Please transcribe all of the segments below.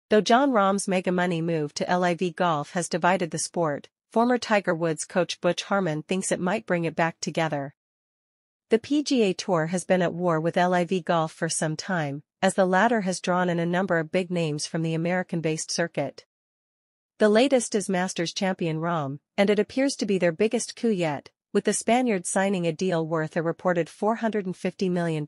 Though Jon Rahm's mega money move to LIV Golf has divided the sport, former Tigerwoods coach Butch Harmon thinks it might bring it back together. The PGA Tour has been at war with LIV Golf for some time, as the latter has drawn in a number of big names from the American-based circuit. The latest is Masters champion Rahm, and it appears to be their biggest coup yet, with the Spaniard signing a deal worth a reported £450 million.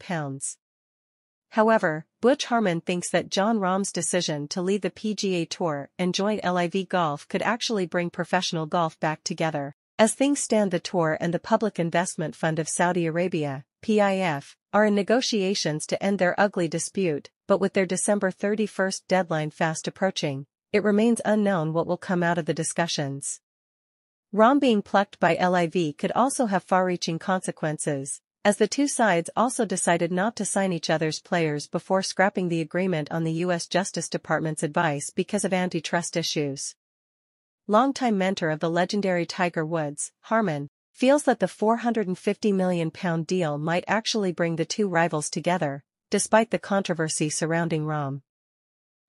However, Butch Harmon thinks that Jon Rahm's decision to leave the PGA Tour and join LIV Golf could actually bring professional golf back together. As things stand, the Tour and the Public Investment Fund of Saudi Arabia, PIF, are in negotiations to end their ugly dispute, but with their December 31st deadline fast approaching, it remains unknown what will come out of the discussions. Rahm being plucked by LIV could also have far-reaching consequences, as the two sides also decided not to sign each other's players before scrapping the agreement on the U.S. Justice Department's advice because of antitrust issues. Longtime mentor of the legendary Tiger Woods, Harmon, feels that the £450 million deal might actually bring the two rivals together, despite the controversy surrounding Rahm.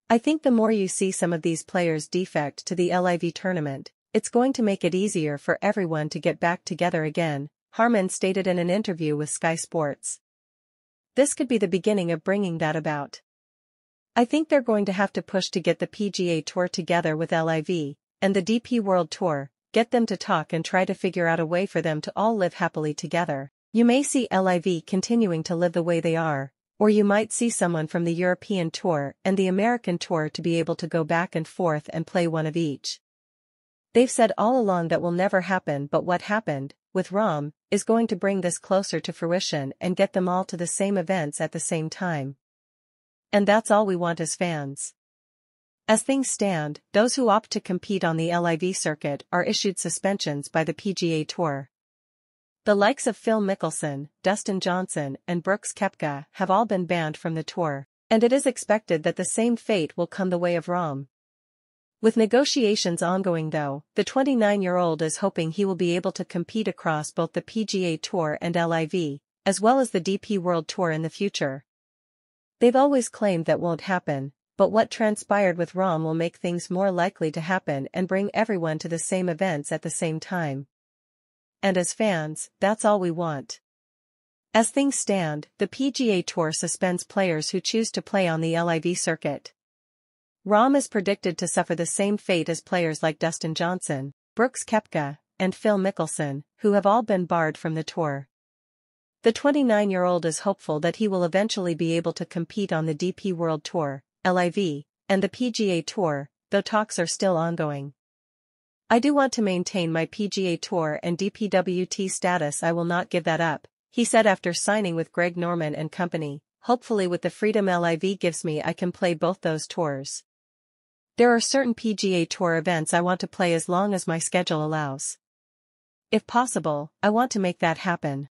"I think the more you see some of these players defect to the LIV tournament, it's going to make it easier for everyone to get back together again," Harmon stated in an interview with Sky Sports. "This could be the beginning of bringing that about. I think they're going to have to push to get the PGA Tour together with LIV, and the DP World Tour, get them to talk and try to figure out a way for them to all live happily together. You may see LIV continuing to live the way they are, or you might see someone from the European Tour and the American Tour to be able to go back and forth and play one of each. They've said all along that will never happen, but what happened, with Rahm, is going to bring this closer to fruition and get them all to the same events at the same time. And that's all we want as fans." As things stand, those who opt to compete on the LIV circuit are issued suspensions by the PGA Tour. The likes of Phil Mickelson, Dustin Johnson, and Brooks Koepka have all been banned from the tour, and it is expected that the same fate will come the way of Rahm. With negotiations ongoing though, the 29-year-old is hoping he will be able to compete across both the PGA Tour and LIV, as well as the DP World Tour in the future. "They've always claimed that won't happen, but what transpired with Rahm will make things more likely to happen and bring everyone to the same events at the same time. And as fans, that's all we want." As things stand, the PGA Tour suspends players who choose to play on the LIV circuit. Rahm is predicted to suffer the same fate as players like Dustin Johnson, Brooks Koepka, and Phil Mickelson, who have all been barred from the tour. The 29-year-old is hopeful that he will eventually be able to compete on the DP World Tour, LIV, and the PGA Tour, though talks are still ongoing. "I do want to maintain my PGA Tour and DPWT status. I will not give that up," he said after signing with Greg Norman and company. "Hopefully with the freedom LIV gives me I can play both those tours. There are certain PGA Tour events I want to play as long as my schedule allows. If possible, I want to make that happen."